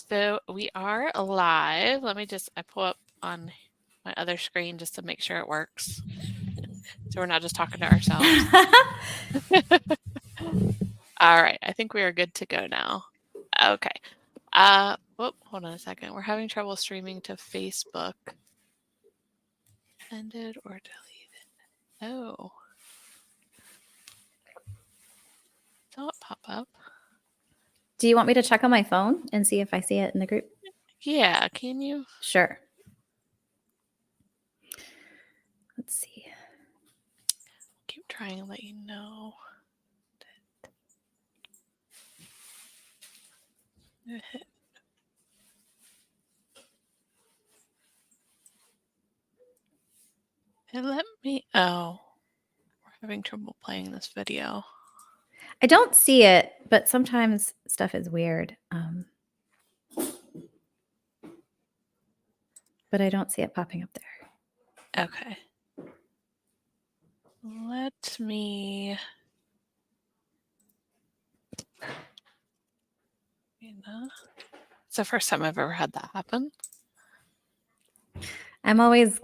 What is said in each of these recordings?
So we are live. Let me I pull up on my other screen just to make sure it works. So we're not just talking to ourselves. All right. I think we are good to go now. Okay. Hold on a second. We're having trouble streaming to Facebook. Ended or deleted. Oh. Don't pop up. Do you want me to check on my phone and see if I see it in the group? Yeah. Can you? Sure. Let's see. Keep trying to let you know. It let me. Oh. We're having trouble playing this video. I don't see it, but sometimes stuff is weird. But I don't see it popping up there. Okay. Let me. It's the first time I've ever had that happen. I'm always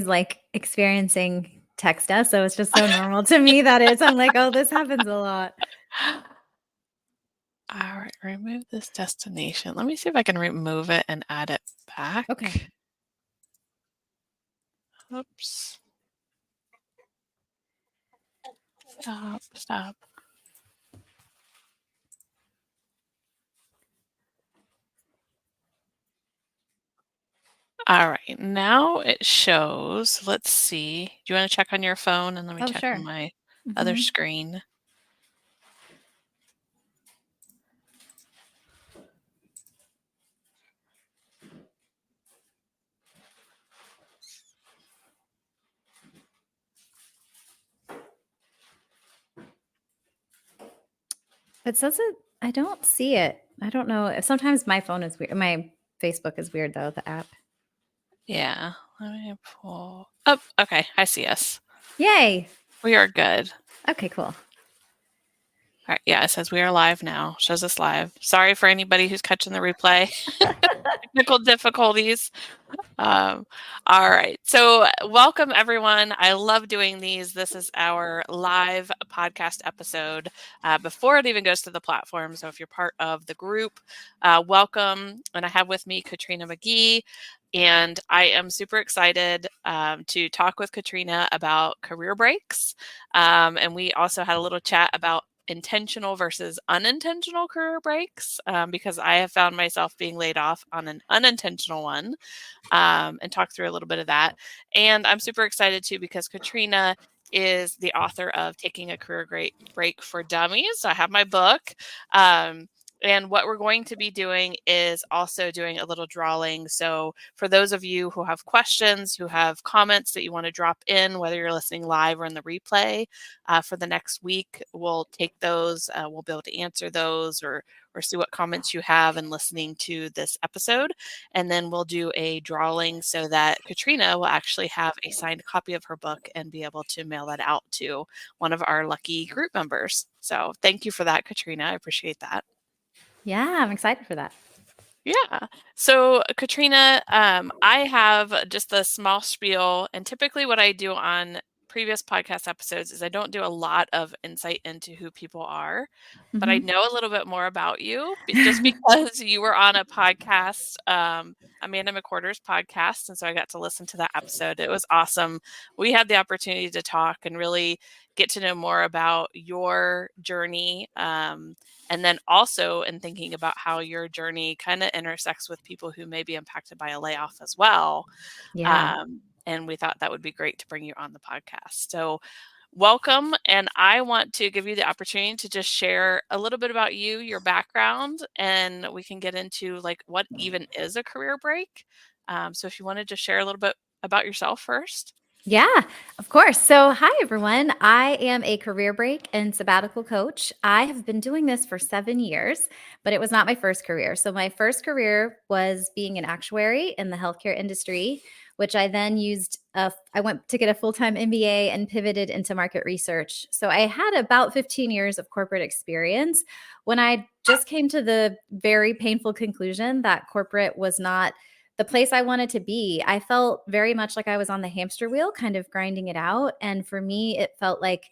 like experiencing tech stuff, so it's just so normal to me that I'm like, oh, this happens a lot. All right, remove this destination. Let me see if I can remove it and add it back. Okay. Oops. Stop. All right, now it shows. Let's see. Do you want to check on your phone? And let me check on my other screen. It says it. I don't see it. I don't know. Sometimes my phone is weird. My Facebook is weird, though, the app. Yeah. Let me pull. Oh, okay. I see us. Yay. We are good. Okay, cool. All right. Yeah, it says we are live now. Shows us live. Sorry for anybody who's catching the replay. Technical difficulties. All right. So welcome, everyone. I love doing these. This is our live podcast episode before it even goes to the platform. So if you're part of the group, welcome. And I have with me Katrina McGhee. And I am super excited to talk with Katrina about career breaks. And we also had a little chat about intentional versus unintentional career breaks because I have found myself being laid off on an unintentional one and talk through a little bit of that. And I'm super excited too because Katrina is the author of Taking a Career Break for Dummies. So I have my book. And what we're going to be doing is also doing a little drawing. So for those of you who have questions, who have comments that you want to drop in, whether you're listening live or in the replay, for the next week, we'll take those. We'll be able to answer those or see what comments you have in listening to this episode. And then we'll do a drawing so that Katrina will actually have a signed copy of her book and be able to mail that out to one of our lucky group members. So thank you for that, Katrina. I appreciate that. Yeah, I'm excited for that. Yeah. So Katrina, I have just a small spiel, and typically what I do on previous podcast episodes is I don't do a lot of insight into who people are, but I know a little bit more about you just because you were on a podcast, Amanda McWhorter's podcast, and so I got to listen to that episode. It was awesome. We had the opportunity to talk and really get to know more about your journey. And then also in thinking about how your journey kind of intersects with people who may be impacted by a layoff as well. Yeah. And we thought that would be great to bring you on the podcast. So welcome. And I want to give you the opportunity to just share a little bit about you, your background, and we can get into like what even is a career break. So if you want to just share a little bit about yourself first. Yeah, of course. So, hi, everyone. I am a career break and sabbatical coach. I have been doing this for 7 years, but it was not my first career. So, my first career was being an actuary in the healthcare industry, which I then used. I went to get a full time MBA and pivoted into market research. So, I had about 15 years of corporate experience when I just came to the very painful conclusion that corporate was not the place I wanted to be. I felt very much like I was on the hamster wheel, kind of grinding it out. And for me, it felt like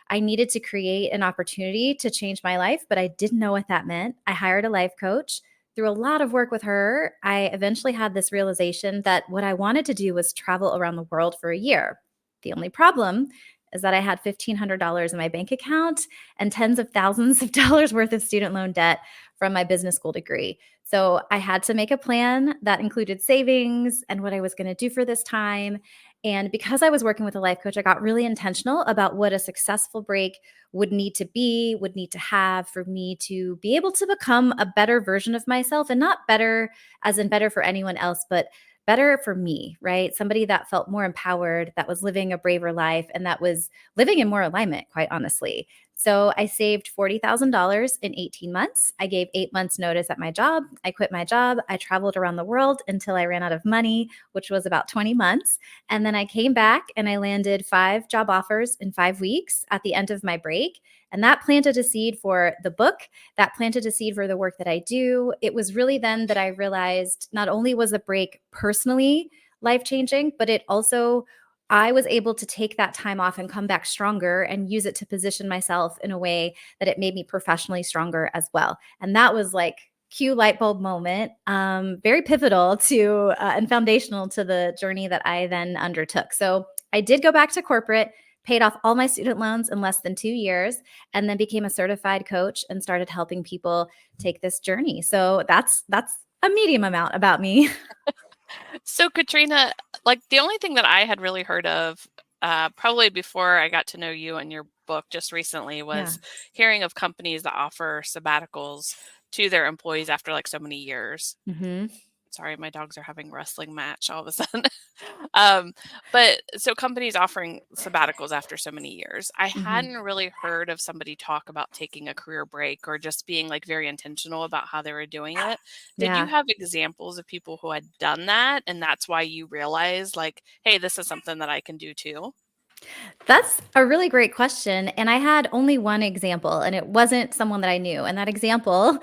I needed to create an opportunity to change my life, but I didn't know what that meant. I hired a life coach. Through a lot of work with her, I eventually had this realization that what I wanted to do was travel around the world for a year. The only problem is that I had $1,500 in my bank account and tens of thousands of dollars worth of student loan debt from my business school degree. So I had to make a plan that included savings and what I was going to do for this time. And because I was working with a life coach, I got really intentional about what a successful break would need to be, would need to have for me to be able to become a better version of myself, and not better as in better for anyone else, but better for me, right? Somebody that felt more empowered, that was living a braver life, and that was living in more alignment, quite honestly. So I saved $40,000 in 18 months. I gave 8 months notice at my job. I quit my job. I traveled around the world until I ran out of money, which was about 20 months. And then I came back and I landed 5 job offers in 5 weeks at the end of my break. And that planted a seed for the book, that planted a seed for the work that I do. It was really then that I realized not only was a break personally life changing, but it also I was able to take that time off and come back stronger and use it to position myself in a way that it made me professionally stronger as well. And that was like cue light bulb moment, very pivotal to and foundational to the journey that I then undertook. So I did go back to corporate, paid off all my student loans in less than 2 years, and then became a certified coach and started helping people take this journey. So that's a medium amount about me. So, Katrina, like the only thing that I had really heard of, probably before I got to know you and your book just recently, Yeah. was hearing of companies that offer sabbaticals to their employees after like so many years. Hmm. Sorry, my dogs are having a wrestling match all of a sudden. um, but so companies offering sabbaticals after so many years. I Hmm. hadn't really heard of somebody talk about taking a career break or just being like very intentional about how they were doing it. Did you Yeah. have examples of people who had done that and that's why you realized like, hey, this is something that I can do too? That's a really great question. And I had only one example, and it wasn't someone that I knew. And that example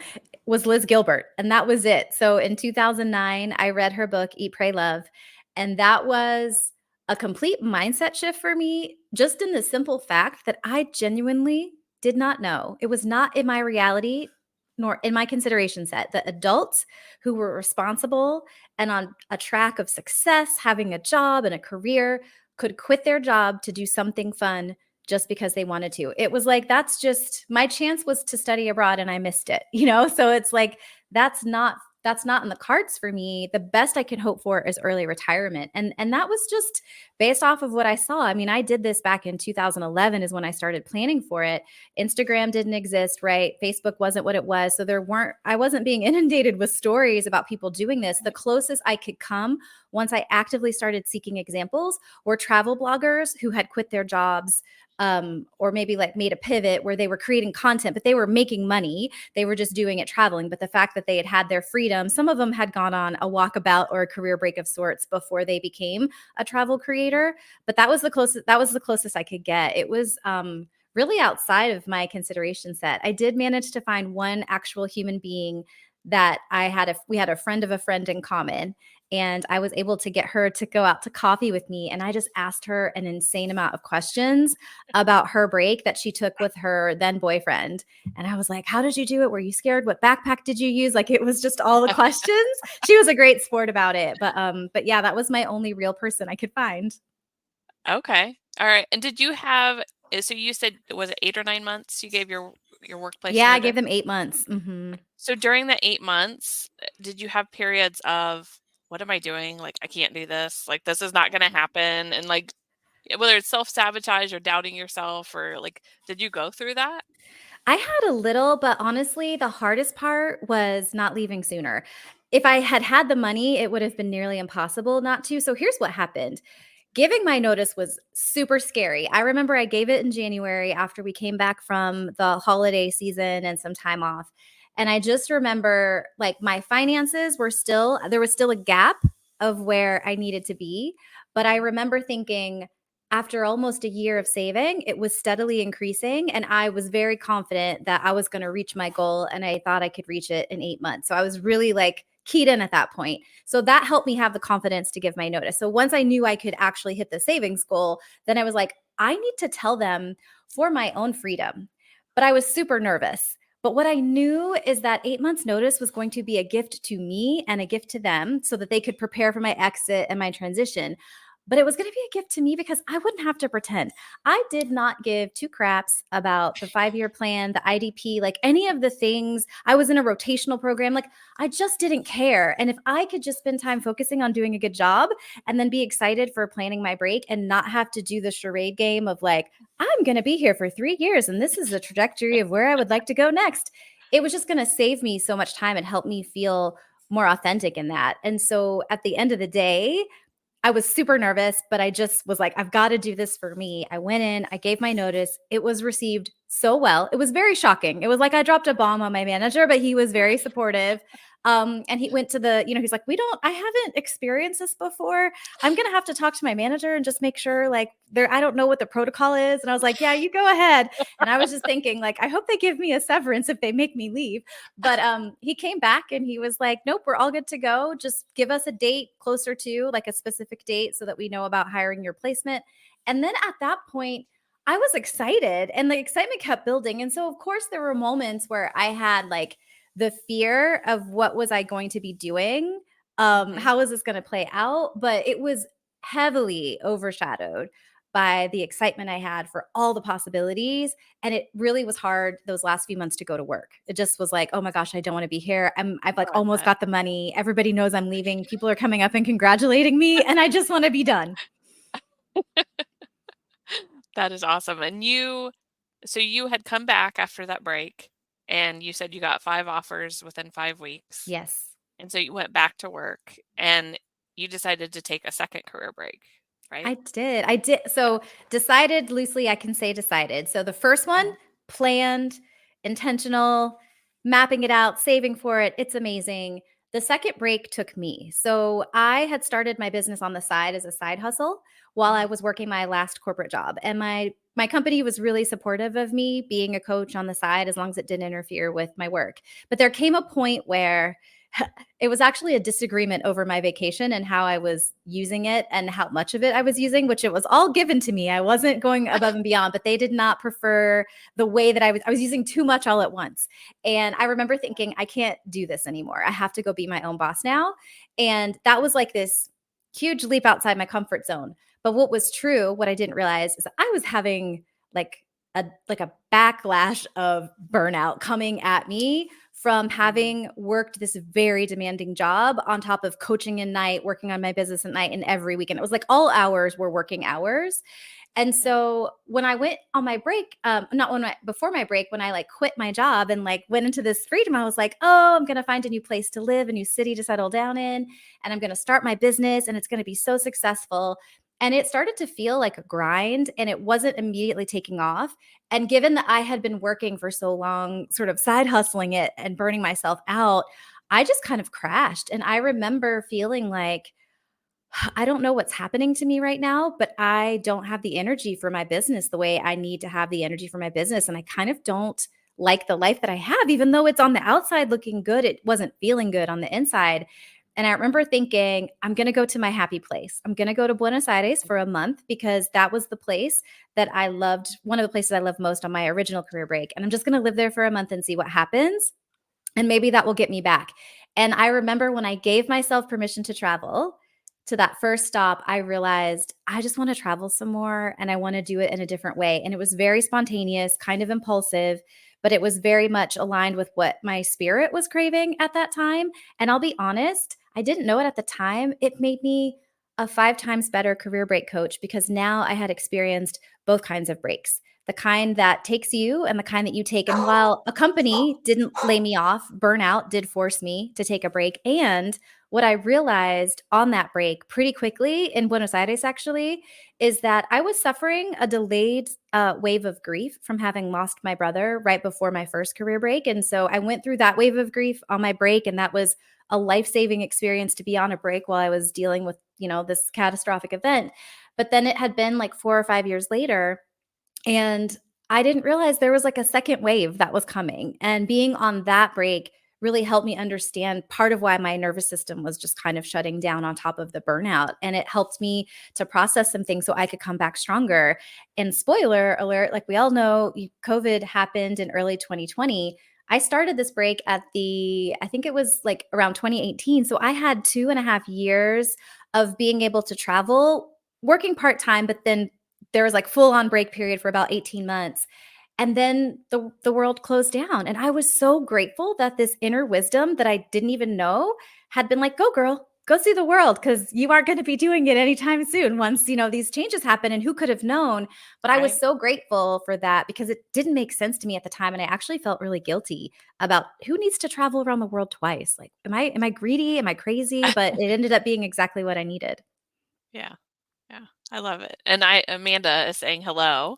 was Liz Gilbert. And that was it. So in 2009, I read her book, Eat, Pray, Love. And that was a complete mindset shift for me, just in the simple fact that I genuinely did not know. It was not in my reality nor in my consideration set that adults who were responsible and on a track of success, having a job and a career, could quit their job to do something fun just because they wanted to. It was like, that's just my chance was to study abroad and I missed it, you know? So it's like, that's not in the cards for me. The best I can hope for is early retirement. And that was just based off of what I saw. I mean, I did this back in 2011 is when I started planning for it. Instagram didn't exist, right? Facebook wasn't what it was. So I wasn't being inundated with stories about people doing this. The closest I could come once I actively started seeking examples were travel bloggers who had quit their jobs, or maybe like made a pivot where they were creating content, but they were making money. They were just doing it traveling. But the fact that they had had their freedom, some of them had gone on a walkabout or a career break of sorts before they became a travel creator. But that was the closest. That was the closest I could get. It was really outside of my consideration set. I did manage to find one actual human being that we had a friend of a friend in common, and I was able to get her to go out to coffee with me, and I just asked her an insane amount of questions about her break that she took with her then boyfriend. And I was like, how did you do it? Were you scared? What backpack did you use? Like, it was just all the questions. She was a great sport about it. But yeah, that was my only real person I could find. Okay. All right. And did you have so you said was it 8 or 9 months you gave your workplace Yeah, I notice? gave them 8 months. Hmm. So during the 8 months, did you have periods of what am I doing? Like I can't do this. Like this is not going to happen and like whether it's self-sabotage or doubting yourself or like did you go through that? I had a little, but honestly, the hardest part was not leaving sooner. If I had had the money, it would have been nearly impossible not to. So here's what happened. Giving my notice was super scary. I remember I gave it in January after we came back from the holiday season and some time off. And I just remember like my finances were still, there was still a gap of where I needed to be. But I remember thinking, after almost a year of saving, it was steadily increasing. And I was very confident that I was going to reach my goal. And I thought I could reach it in 8 months. So I was really like keyed in at that point. So that helped me have the confidence to give my notice. So once I knew I could actually hit the savings goal, then I was like, I need to tell them for my own freedom. But I was super nervous. But what I knew is that 8 months notice was going to be a gift to me and a gift to them so that they could prepare for my exit and my transition. But it was going to be a gift to me because I wouldn't have to pretend. I did not give two craps about the 5-year plan, the IDP, like any of the things. I was in a rotational program. Like I just didn't care. And if I could just spend time focusing on doing a good job and then be excited for planning my break and not have to do the charade game of like, I'm going to be here for 3 years and this is the trajectory of where I would like to go next. It was just going to save me so much time and help me feel more authentic in that. And so at the end of the day, I was super nervous, but I just was like, I've got to do this for me. I went in, I gave my notice. It was received so well. It was very shocking. It was like I dropped a bomb on my manager, but he was very supportive. And he went to he's like, I haven't experienced this before. I'm going to have to talk to my manager and just make sure like I don't know what the protocol is. And I was like, yeah, you go ahead. And I was just thinking like, I hope they give me a severance if they make me leave. But he came back and he was like, nope, we're all good to go. Just give us a date closer to like a specific date so that we know about hiring your placement. And then at that point, I was excited and the excitement kept building. And so, of course, there were moments where I had like the fear of what was I going to be doing? How is this going to play out? But it was heavily overshadowed by the excitement I had for all the possibilities. And it really was hard those last few months to go to work. It just was like, oh my gosh, I don't want to be here. I've like almost got the money. Everybody knows I'm leaving. People are coming up and congratulating me. And I just want to be done. That is awesome. And you had come back after that break and you said you got 5 offers within 5 weeks. Yes. And so you went back to work and you decided to take a second career break, right? I did. So decided loosely, I can say decided. So the first one, planned, intentional, mapping it out, saving for it. It's amazing. The second break took me. So I had started my business on the side as a side hustle while I was working my last corporate job. And my company was really supportive of me being a coach on the side as long as it didn't interfere with my work. But there came a point where it was actually a disagreement over my vacation and how I was using it and how much of it I was using, which it was all given to me. I wasn't going above and beyond, but they did not prefer the way that I was using too much all at once. And I remember thinking, I can't do this anymore. I have to go be my own boss now. And that was like this huge leap outside my comfort zone. But what was true, what I didn't realize is I was having like a backlash of burnout coming at me from having worked this very demanding job on top of coaching at night, working on my business at night, and every weekend. It was like all hours were working hours. And so when I went on my break, before my break, when I like quit my job and like went into this freedom, I was like, oh, I'm going to find a new place to live, a new city to settle down in, and I'm going to start my business and it's going to be so successful. And it started to feel like a grind and it wasn't immediately taking off. And given that I had been working for so long, sort of side hustling it and burning myself out, I just kind of crashed. And I remember feeling like, I don't know what's happening to me right now, but I don't have the energy for my business the way I need to have the energy for my business. And I kind of don't like the life that I have, even though it's on the outside looking good, it wasn't feeling good on the inside. And I remember thinking, I'm going to go to my happy place. I'm going to go to Buenos Aires for a month because that was the place that I loved, one of the places I loved most on my original career break. And I'm just going to live there for a month and see what happens. And maybe that will get me back. And I remember when I gave myself permission to travel to that first stop, I realized I just want to travel some more and I want to do it in a different way. And it was very spontaneous, kind of impulsive, but it was very much aligned with what my spirit was craving at that time. And I'll be honest, I didn't know it at the time. It made me a 5 times better career break coach because now I had experienced both kinds of breaks, the kind that takes you and the kind that you take. And while a company didn't lay me off, burnout did force me to take a break. And what I realized on that break pretty quickly in Buenos Aires, actually, is that I was suffering a delayed wave of grief from having lost my brother right before my first career break. And so I went through that wave of grief on my break, and that was a life-saving experience to be on a break while I was dealing with, this catastrophic event. But then it had been like 4 or 5 years later, and I didn't realize there was like a second wave that was coming. And being on that break really helped me understand part of why my nervous system was just kind of shutting down on top of the burnout. And it helped me to process some things so I could come back stronger. And spoiler alert, like we all know, COVID happened in early 2020. I started this break I think it was like around 2018. So I had 2.5 years of being able to travel, working part time, but then there was like full on break period for about 18 months. And then the world closed down. And I was so grateful that this inner wisdom that I didn't even know had been like, go girl, go see the world, because you aren't going to be doing it anytime soon once, these changes happen. And who could have known? But I was Right. so grateful for that because it didn't make sense to me at the time. And I actually felt really guilty about who needs to travel around the world twice. Like, am I greedy? Am I crazy? But it ended up being exactly what I needed. Yeah. Yeah. I love it. And Amanda is saying hello.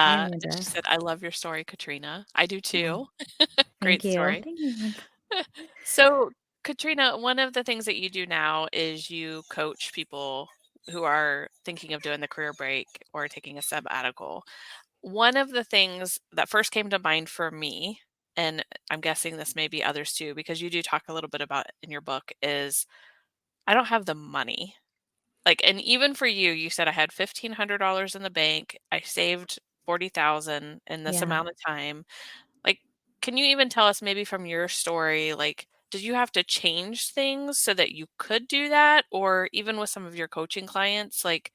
Hi, And she Amanda. said, I love your story, Katrina. I do Oh, too. thank Great you. story. Thank you, Amanda. So, Katrina, one of the things that you do now is you coach people who are thinking of doing the career break or taking a sabbatical. One of the things that first came to mind for me, and I'm guessing this may be others too, because you do talk a little bit about it in your book, is I don't have the money. Like, and even for you, you said I had $1,500 in the bank. I saved 40,000 in this Yeah. amount of time. Like, can you even tell us maybe from your story, like, did you have to change things so that you could do that? Or even with some of your coaching clients, like,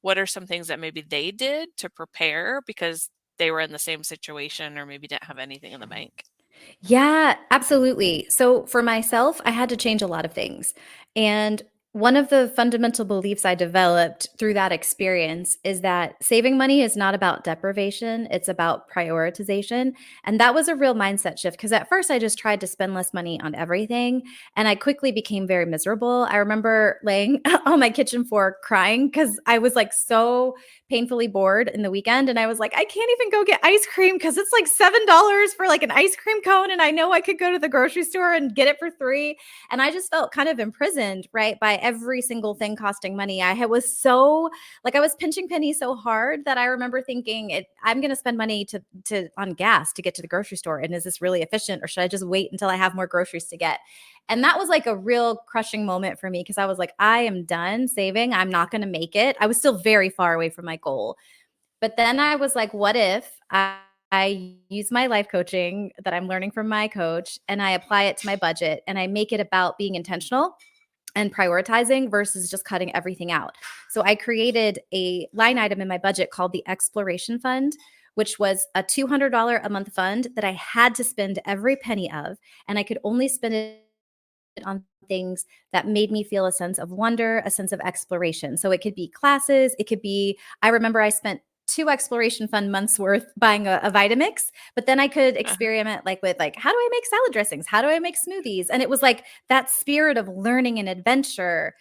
what are some things that maybe they did to prepare because they were in the same situation or maybe didn't have anything in the bank? Yeah, absolutely. So for myself, I had to change a lot of things. And one of the fundamental beliefs I developed through that experience is that saving money is not about deprivation, it's about prioritization. And that was a real mindset shift because at first I just tried to spend less money on everything. And I quickly became very miserable. I remember laying on my kitchen floor crying because I was like so painfully bored in the weekend. And I was like, I can't even go get ice cream because it's like $7 for like an ice cream cone. And I know I could go to the grocery store and get it for free. And I just felt kind of imprisoned, right, by every single thing costing money. Was so like I was pinching pennies so hard that I remember thinking I'm going to spend money to on gas to get to the grocery store. And is this really efficient, or should I just wait until I have more groceries to get? And that was like a real crushing moment for me because I was like, I am done saving. I'm not going to make it. I was still very far away from my goal. But then I was like, what if I use my life coaching that I'm learning from my coach and I apply it to my budget and I make it about being intentional and prioritizing versus just cutting everything out. So I created a line item in my budget called the Exploration Fund, which was a $200 a month fund that I had to spend every penny of, and I could only spend it on things that made me feel a sense of wonder, a sense of exploration. So it could be classes, it could be, I remember I spent 2 exploration fund months worth buying a Vitamix, but then I could Uh, experiment like with like, how do I make salad dressings? How do I make smoothies? And it was like that spirit of learning and adventure.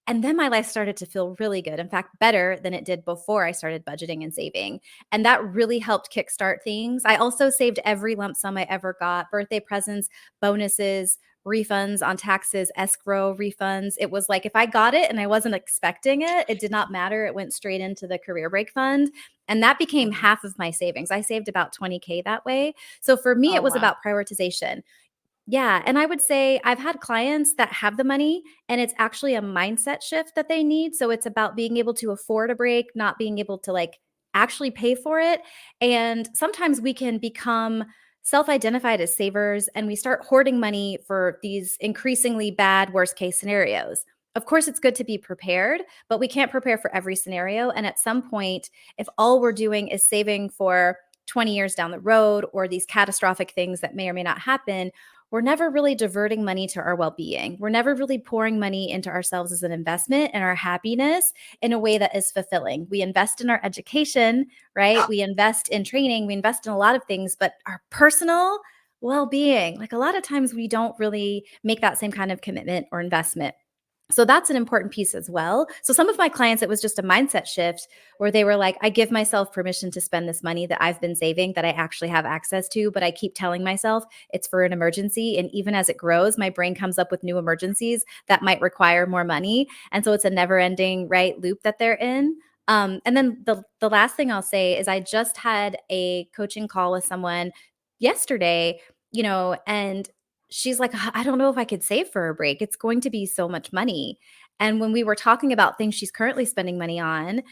And then my life started to feel really good. In fact, better than it did before I started budgeting and saving. And that really helped kickstart things. I also saved every lump sum I ever got: birthday presents, bonuses, refunds on taxes, escrow refunds. It was like if I got it and I wasn't expecting it, it did not matter. It went straight into the career break fund. And that became mhm. half of my savings. I saved about 20K that way. So for me, Oh, it was wow. about prioritization. Yeah, and I would say I've had clients that have the money and it's actually a mindset shift that they need. So it's about being able to afford a break, not being able to like actually pay for it. And sometimes we can become self-identified as savers and we start hoarding money for these increasingly bad worst case scenarios. Of course, it's good to be prepared, but we can't prepare for every scenario. And at some point, if all we're doing is saving for 20 years down the road or these catastrophic things that may or may not happen, we're never really diverting money to our well-being. We're never really pouring money into ourselves as an investment and our happiness in a way that is fulfilling. We invest in our education, right? We invest in training, we invest in a lot of things, but our personal well-being. Like a lot of times we don't really make that same kind of commitment or investment. So that's an important piece as well. So some of my clients, it was just a mindset shift where they were like, I give myself permission to spend this money that I've been saving that I actually have access to, but I keep telling myself it's for an emergency. And even as it grows, my brain comes up with new emergencies that might require more money. And so it's a never ending, right, loop that they're in. And then the last thing I'll say is I just had a coaching call with someone yesterday, and she's like, I don't know if I could save for a break. It's going to be so much money. And when we were talking about things she's currently spending money on,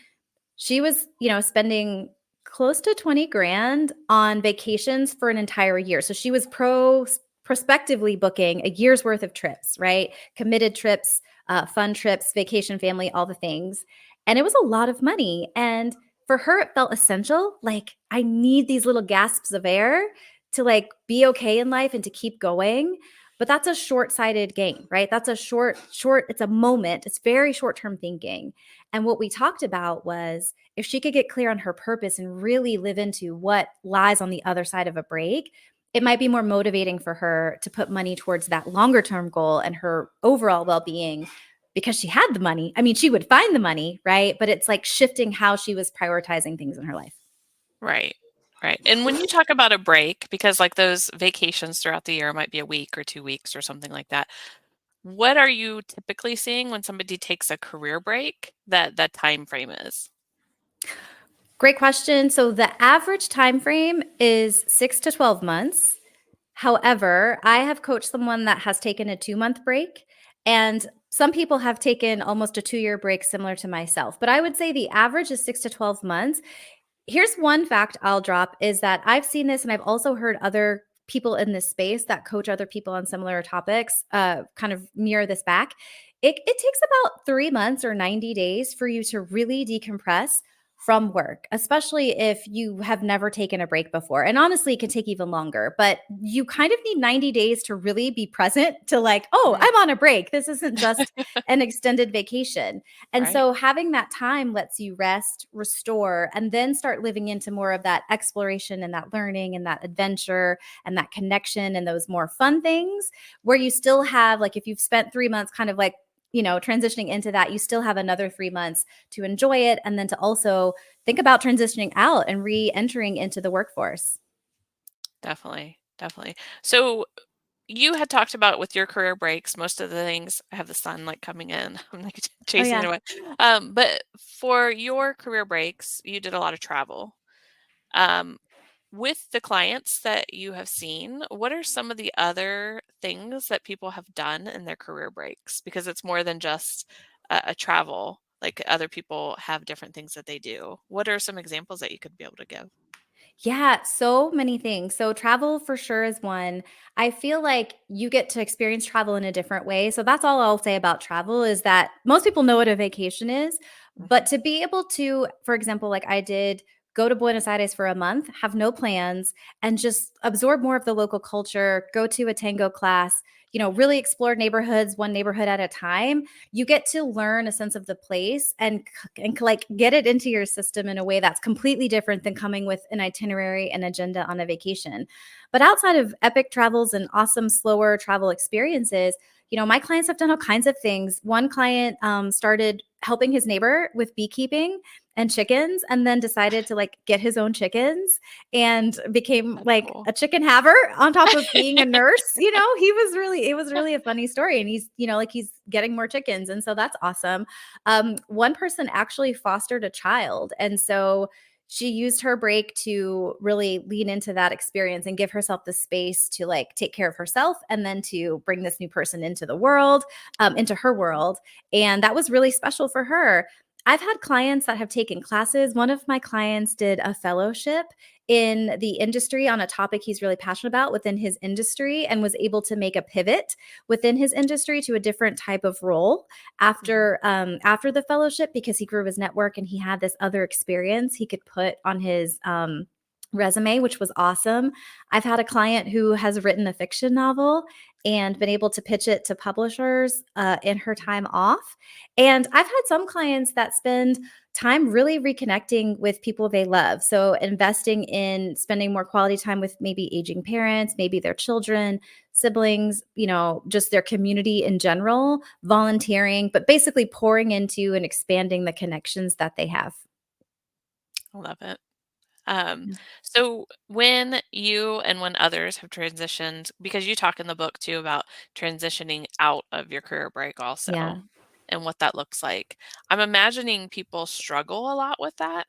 she was, spending close to 20 grand on vacations for an entire year. So she was prospectively booking a year's worth of trips, right? Committed trips, fun trips, vacation, family, all the things. And it was a lot of money. And for her, it felt essential. Like, I need these little gasps of air to like be okay in life and to keep going. But that's a short-sighted gain, right? That's a it's a moment. It's very short-term thinking. And what we talked about was if she could get clear on her purpose and really live into what lies on the other side of a break, it might be more motivating for her to put money towards that longer term goal and her overall well-being because she had the money. I mean, she would find the money, right? But it's like shifting how she was prioritizing things in her life. Right. Right. And when you talk about a break, because like those vacations throughout the year might be a week or 2 weeks or something like that, what are you typically seeing when somebody takes a career break that time frame is? Great question. So the average time frame is 6 to 12 months. However, I have coached someone that has taken a 2-month break, and some people have taken almost a 2-year break similar to myself. But I would say the average is 6 to 12 months. Here's one fact I'll drop is that I've seen this, and I've also heard other people in this space that coach other people on similar topics kind of mirror this back. It takes about 3 months or 90 days for you to really decompress from work, especially if you have never taken a break before. And honestly, it can take even longer, but you kind of need 90 days to really be present to like, oh, Mhm. I'm on a break. This isn't just an extended vacation. And Right. so having that time lets you rest, restore, and then start living into more of that exploration and that learning and that adventure and that connection and those more fun things where you still have, like, if you've spent 3 months kind of like, transitioning into that, you still have another 3 months to enjoy it. And then to also think about transitioning out and re entering into the workforce. Definitely. Definitely. So you had talked about with your career breaks, most of the things I have the sun like coming in. I'm like Oh, chasing it yeah. away. But for your career breaks, you did a lot of travel. Um, with the clients that you have seen, what are some of the other things that people have done in their career breaks? Because it's more than just a travel. Like other people have different things that they do. What are some examples that you could be able to give? Yeah, so many things. So travel for sure is one. I feel like you get to experience travel in a different way. So that's all I'll say about travel is that most people know what a vacation is, but Mhm. to be able to, for example, like I did, go to Buenos Aires for a month, have no plans, and just absorb more of the local culture, go to a tango class, really explore neighborhoods, one neighborhood at a time. You get to learn a sense of the place and like get it into your system in a way that's completely different than coming with an itinerary and agenda on a vacation. But outside of epic travels and awesome slower travel experiences, my clients have done all kinds of things. One client started helping his neighbor with beekeeping and chickens, and then decided to like get his own chickens and became That's like cool. a chicken haver on top of being a nurse. It was really a funny story. And he's, like he's getting more chickens. And so that's awesome. One person actually fostered a child. And so she used her break to really lean into that experience and give herself the space to like take care of herself and then to bring this new person into the world, into her world. And that was really special for her. I've had clients that have taken classes. One of my clients did a fellowship in the industry on a topic he's really passionate about within his industry and was able to make a pivot within his industry to a different type of role Mhm. after the fellowship because he grew his network and he had this other experience he could put on his resume, which was awesome. I've had a client who has written a fiction novel and been able to pitch it to publishers in her time off. And I've had some clients that spend time really reconnecting with people they love. So investing in spending more quality time with maybe aging parents, maybe their children, siblings, just their community in general, volunteering, but basically pouring into and expanding the connections that they have. I love it. So when you and when others have transitioned, because you talk in the book too about transitioning out of your career break Yeah. also and what that looks like. I'm imagining people struggle a lot with that.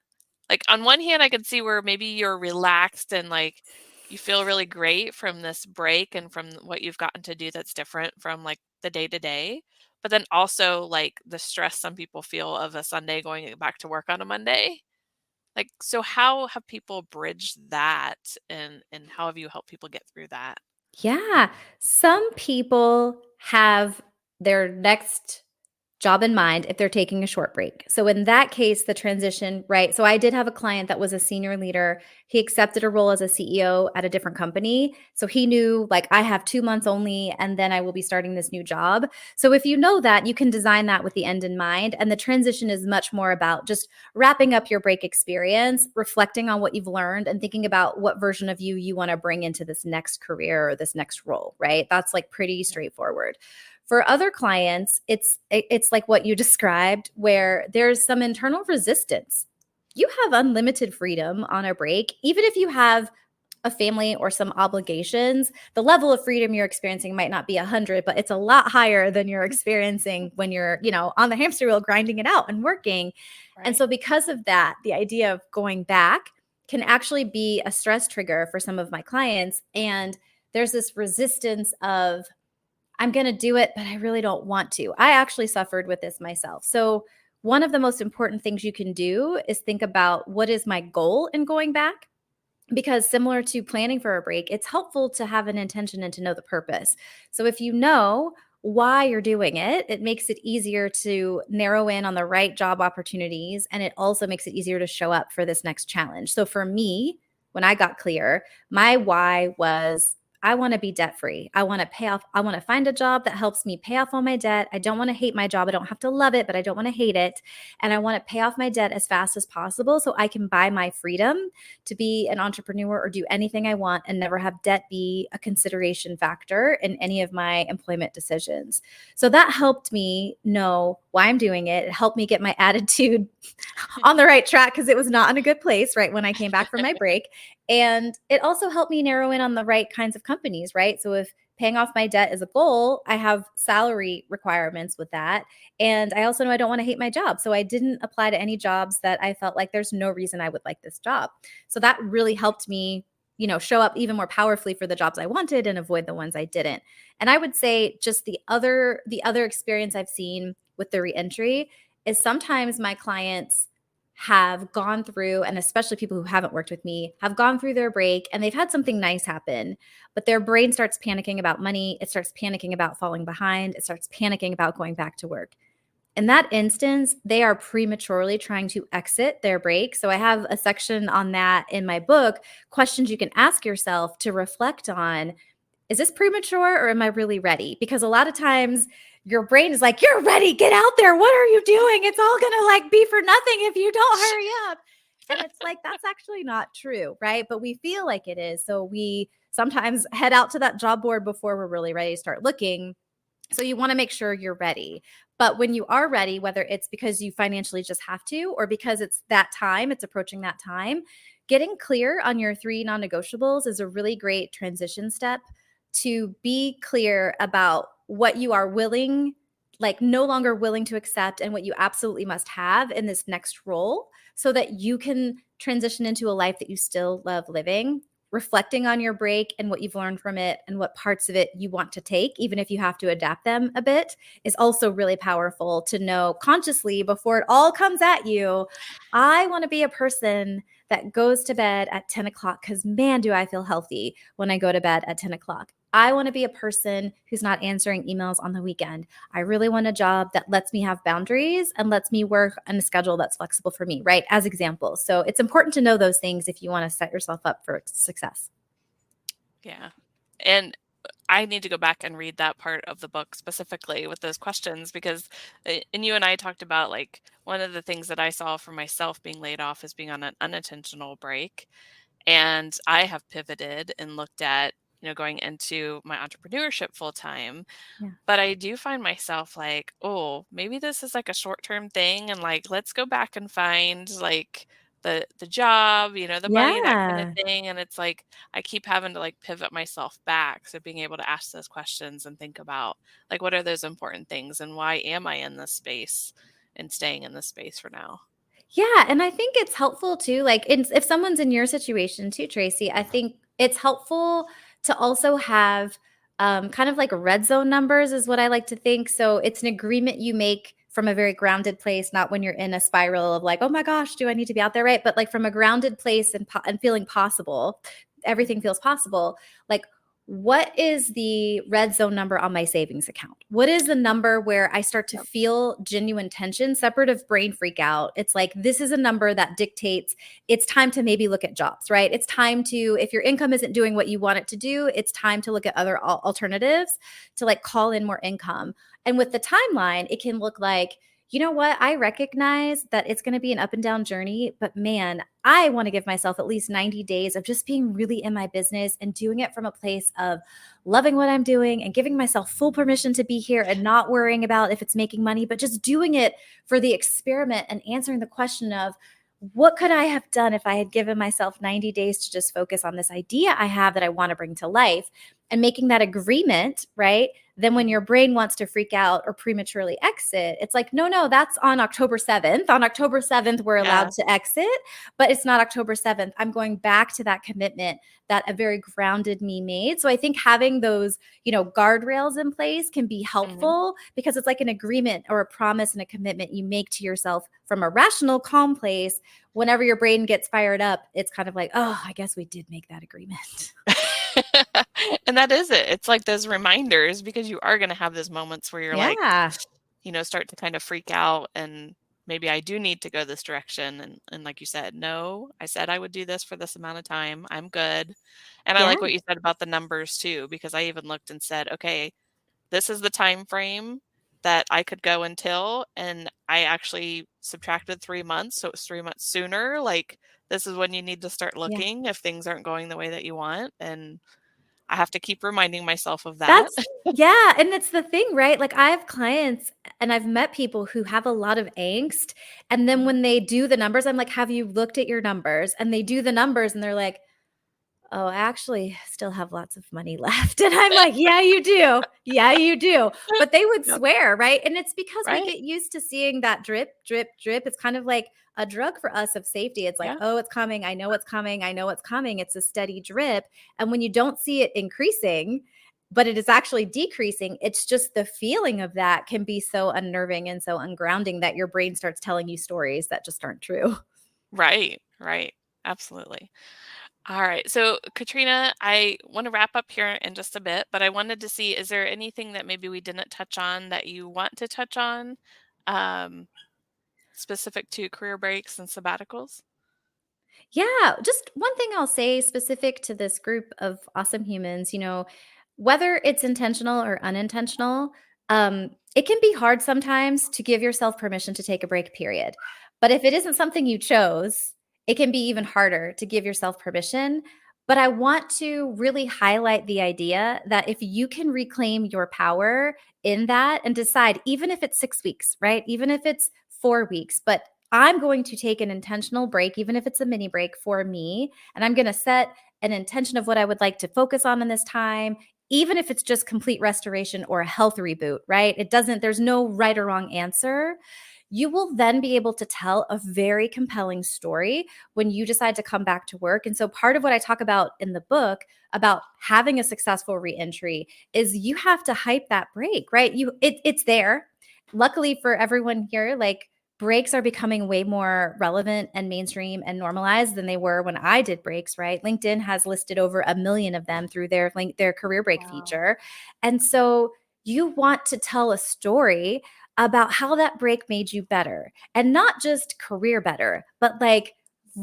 Like on one hand, I could see where maybe you're relaxed and like you feel really great from this break and from what you've gotten to do that's different from like the day to day. But then also like the stress some people feel of a Sunday going back to work on a Monday. Like, so how have people bridged that and how have you helped people get through that? Yeah. Some people have their next job in mind if they're taking a short break. So in that case, the transition, right? So I did have a client that was a senior leader. He accepted a role as a CEO at a different company. So he knew like I have 2 months only and then I will be starting this new job. So if you know that, you can design that with the end in mind, and the transition is much more about just wrapping up your break experience, reflecting on what you've learned and thinking about what version of you want to bring into this next career or this next role, right? That's like pretty straightforward. For other clients, it's like what you described, where there's some internal resistance. You have unlimited freedom on a break, even if you have a family or some obligations. The level of freedom you're experiencing might not be 100, but it's a lot higher than you're experiencing when you're, on the hamster wheel grinding it out and working. And Right. so because of that, the idea of going back can actually be a stress trigger for some of my clients. And there's this resistance of, I'm going to do it, but I really don't want to. I actually suffered with this myself. So, one of the most important things you can do is think about, what is my goal in going back? Because similar to planning for a break, it's helpful to have an intention and to know the purpose. So, if you know why you're doing it, it makes it easier to narrow in on the right job opportunities. And it also makes it easier to show up for this next challenge. So, for me, when I got clear, my why was, I want to be debt free. I want to pay off. I want to find a job that helps me pay off all my debt. I don't want to hate my job. I don't have to love it, but I don't want to hate it. And I want to pay off my debt as fast as possible so I can buy my freedom to be an entrepreneur or do anything I want and never have debt be a consideration factor in any of my employment decisions. So that helped me know why I'm doing it. It helped me get my attitude on the right track because it was not in a good place right when I came back from my break. And it also helped me narrow in on the right kinds of companies, right? So if paying off my debt is a goal, I have salary requirements with that. And I also know I don't want to hate my job. So I didn't apply to any jobs that I felt like there's no reason I would like this job. So that really helped me, show up even more powerfully for the jobs I wanted and avoid the ones I didn't. And I would say just the other experience I've seen with the reentry is sometimes my clients have gone through, and especially people who haven't worked with me, have gone through their break and they've had something nice happen, but their brain starts panicking about money. It starts panicking about falling behind. It starts panicking about going back to work. In that instance, they are prematurely trying to exit their break. So I have a section on that in my book, questions you can ask yourself to reflect on. Is this premature or am I really ready? Because a lot of times your brain is like, you're ready, get out there. What are you doing? It's all going to like be for nothing if you don't hurry up. And it's like, that's actually not true, right? But we feel like it is. So we sometimes head out to that job board before we're really ready to start looking. So you want to make sure you're ready. But when you are ready, whether it's because you financially just have to or because it's that time, it's approaching that time, getting clear on your 3 non-negotiables is a really great transition step to be clear about what you are willing, like no longer willing to accept, and what you absolutely must have in this next role so that you can transition into a life that you still love living. Reflecting on your break and what you've learned from it and what parts of it you want to take, even if you have to adapt them a bit, is also really powerful to know consciously before it all comes at you. I want to be a person that goes to bed at 10 o'clock because, man, do I feel healthy when I go to bed at 10 o'clock. I want to be a person who's not answering emails on the weekend. I really want a job that lets me have boundaries and lets me work on a schedule that's flexible for me, right? As examples. So it's important to know those things if you want to set yourself up for success. Yeah. And I need to go back and read that part of the book specifically with those questions because, and you and I talked about like one of the things that I saw for myself being laid off is being on an unintentional break. And I have pivoted and looked at, going into my entrepreneurship full time. Yeah. But I do find myself like, oh, maybe this is like a short-term thing and like let's go back and find like the job, the money, that kind of Yeah. thing. And it's like I keep having to like pivot myself back. So being able to ask those questions and think about like what are those important things and why am I in this space and staying in this space for now? Yeah, and I think it's helpful too, like, if someone's in your situation too, Tracy, I think it's helpful to also have, kind of like red zone numbers is what I like to think. So it's an agreement you make from a very grounded place, not when you're in a spiral of like, "Oh my gosh, do I need to be out there?" Right? But like from a grounded place and feeling possible, everything feels possible. Like, what is the red zone number on my savings account? What is the number where I start to Yep. feel genuine tension, separate of brain freak out? It's like, this is a number that dictates it's time to maybe look at jobs, right? It's time to, if your income isn't doing what you want it to do, it's time to look at other alternatives to like call in more income. And with the timeline, it can look like, you know what? I recognize that it's going to be an up and down journey, but man, I want to give myself at least 90 days of just being really in my business and doing it from a place of loving what I'm doing and giving myself full permission to be here and not worrying about if it's making money, but just doing it for the experiment and answering the question of, what could I have done if I had given myself 90 days to just focus on this idea I have that I want to bring to life, and making that agreement, right? Then when your brain wants to freak out or prematurely exit, it's like, no, no, that's on October 7th. On October 7th, we're Yeah. allowed to exit, but it's not October 7th. I'm going back to that commitment that a very grounded me made. So I think having those, guardrails in place can be Hmm. helpful because it's like an agreement or a promise and a commitment you make to yourself from a rational, calm place. Whenever your brain gets fired up, it's kind of like, oh, I guess we did make that agreement. And that is it. It's like those reminders because you are going to have those moments where you're like, Yeah. start to kind of freak out and maybe I do need to go this direction. And like you said, no, I said I would do this for this amount of time. I'm good. And I Yeah. like what you said about the numbers too, because I even looked and said, okay, this is the time frame that I could go until, and I actually subtracted 3 months. So it was 3 months sooner. Like this is when you need to start Yeah. looking if things aren't going the way that you want. And I have to keep reminding myself of that. That's yeah, and it's the thing, right? Like, I have clients and I've met people who have a lot of angst, and then when they do the numbers, I'm like, "Have you looked at your numbers?" And they do the numbers and they're like, "Oh, I actually still have lots of money left." And I'm like, "Yeah, you do. Yeah, you do." But they would Yep. swear, right? And it's because we Right. get used to seeing that drip, drip, drip. It's kind of like a drug for us of safety. It's like, Yeah. "Oh, it's coming. I know it's coming. I know it's coming." It's a steady drip. And when you don't see it increasing, but it is actually decreasing, it's just the feeling of that can be so unnerving and so ungrounding that your brain starts telling you stories that just aren't true. Right. Right. Absolutely. All right. So, Katrina, I want to wrap up here in just a bit, but I wanted to see is there anything that maybe we didn't touch on that you want to touch on um, specific to career breaks and sabbaticals? Yeah, just one thing I'll say specific to this group of awesome humans, whether it's intentional or unintentional, it can be hard sometimes to give yourself permission to take a break, period. But if it isn't something you chose, it can be even harder to give yourself permission. But I want to really highlight the idea that if you can reclaim your power in that and decide, even if it's 6 weeks, right? Even if it's 4 weeks, but I'm going to take an intentional break, even if it's a mini break for me. And I'm going to set an intention of what I would like to focus on in this time, even if it's just complete restoration or a health reboot, right? There's no right or wrong answer. You will then be able to tell a very compelling story when you decide to come back to work. And so, part of what I talk about in the book about having a successful reentry is you have to hype that break, right? It's there. Luckily for everyone here, like, breaks are becoming way more relevant and mainstream and normalized than they were when I did breaks, right? LinkedIn has listed over 1 million of them through their career break Wow. feature. And so you want to tell a story about how that break made you better, and not just career better, but like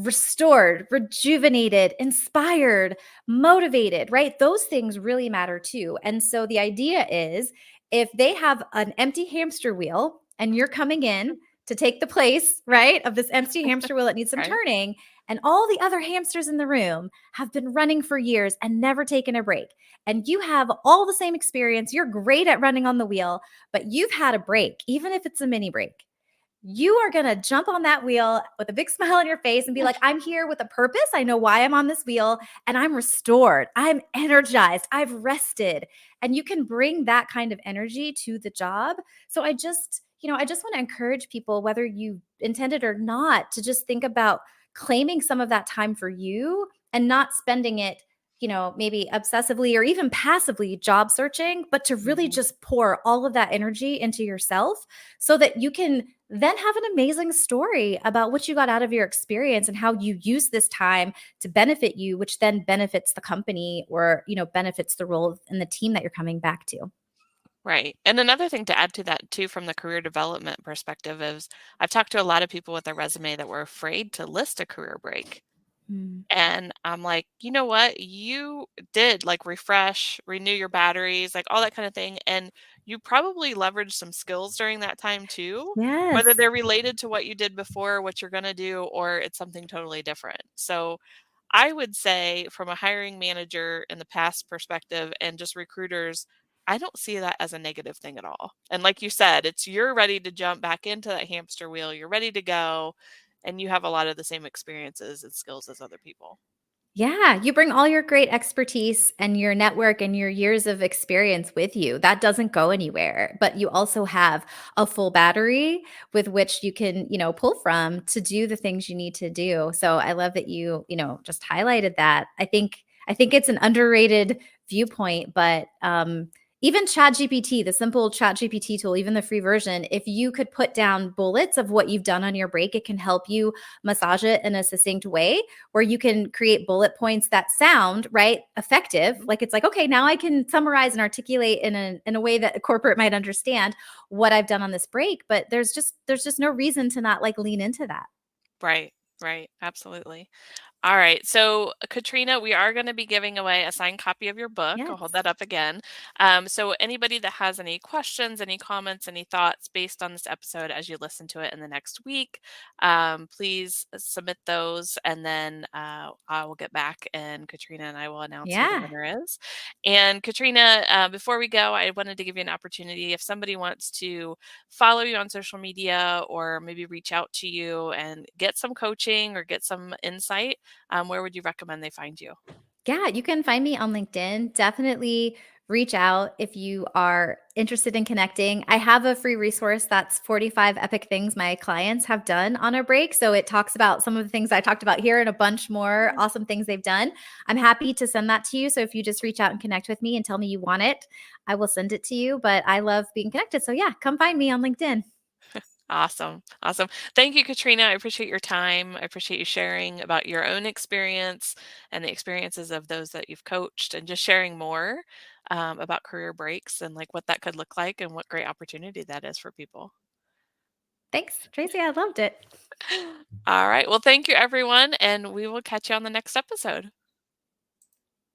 restored, rejuvenated, inspired, motivated, right? Those things really matter too. And so the idea is if they have an empty hamster wheel and you're coming in to take the place, right, of this empty hamster wheel that needs some Right. turning, and all the other hamsters in the room have been running for years and never taken a break. And you have all the same experience. You're great at running on the wheel, but you've had a break, even if it's a mini break. You are going to jump on that wheel with a big smile on your face and be like, I'm here with a purpose. I know why I'm on this wheel and I'm restored. I'm energized. I've rested. And you can bring that kind of energy to the job. So I just want to encourage people, whether you intended or not, to just think about claiming some of that time for you and not spending it, maybe obsessively or even passively job searching, but to really Mhm. just pour all of that energy into yourself so that you can then have an amazing story about what you got out of your experience and how you use this time to benefit you, which then benefits the company or, benefits the role and the team that you're coming back to. Right. And another thing to add to that too, from the career development perspective, is I've talked to a lot of people with a resume that were afraid to list a career break. Mm. And I'm like, you know what? You did like refresh, renew your batteries, like all that kind of thing. And you probably leveraged some skills during that time too, whether Yes. they're related to what you did before, what you're going to do, or it's something totally different. So I would say, from a hiring manager in the past perspective and just recruiters, I don't see that as a negative thing at all. And like you said, it's you're ready to jump back into that hamster wheel, you're ready to go, and you have a lot of the same experiences and skills as other people. Yeah, you bring all your great expertise and your network and your years of experience with you. That doesn't go anywhere. But you also have a full battery with which you can, pull from to do the things you need to do. So I love that just highlighted that. I think it's an underrated viewpoint, but even ChatGPT, the simple ChatGPT tool, even the free version, if you could put down bullets of what you've done on your break, it can help you massage it in a succinct way where you can create bullet points that sound right effective. Like it's like, okay, now I can summarize and articulate in a way that a corporate might understand what I've done on this break. But there's just no reason to not like lean into that. Right, right, absolutely. All right. So, Katrina, we are going to be giving away a signed copy of your book. I'll hold Yes. that up again. So, anybody that has any questions, any comments, any thoughts based on this episode as you listen to it in the next week, please submit those. And then I will get back and Katrina and I will announce who the Yeah. winner is. And, Katrina, before we go, I wanted to give you an opportunity if somebody wants to follow you on social media or maybe reach out to you and get some coaching or get some insight, where would you recommend they find you? Yeah, you can find me on LinkedIn. Definitely reach out if you are interested in connecting. I have a free resource that's 45 epic things my clients have done on a break. So it talks about some of the things I talked about here and a bunch more Yeah. awesome things they've done. I'm happy to send that to you. So if you just reach out and connect with me and tell me you want it, I will send it to you. But I love being connected. So yeah, come find me on LinkedIn. Awesome. Awesome. Thank you, Katrina. I appreciate your time. I appreciate you sharing about your own experience and the experiences of those that you've coached and just sharing more about career breaks and like what that could look like and what great opportunity that is for people. Thanks, Tracy. I loved it. All right. Well, thank you, everyone. And we will catch you on the next episode.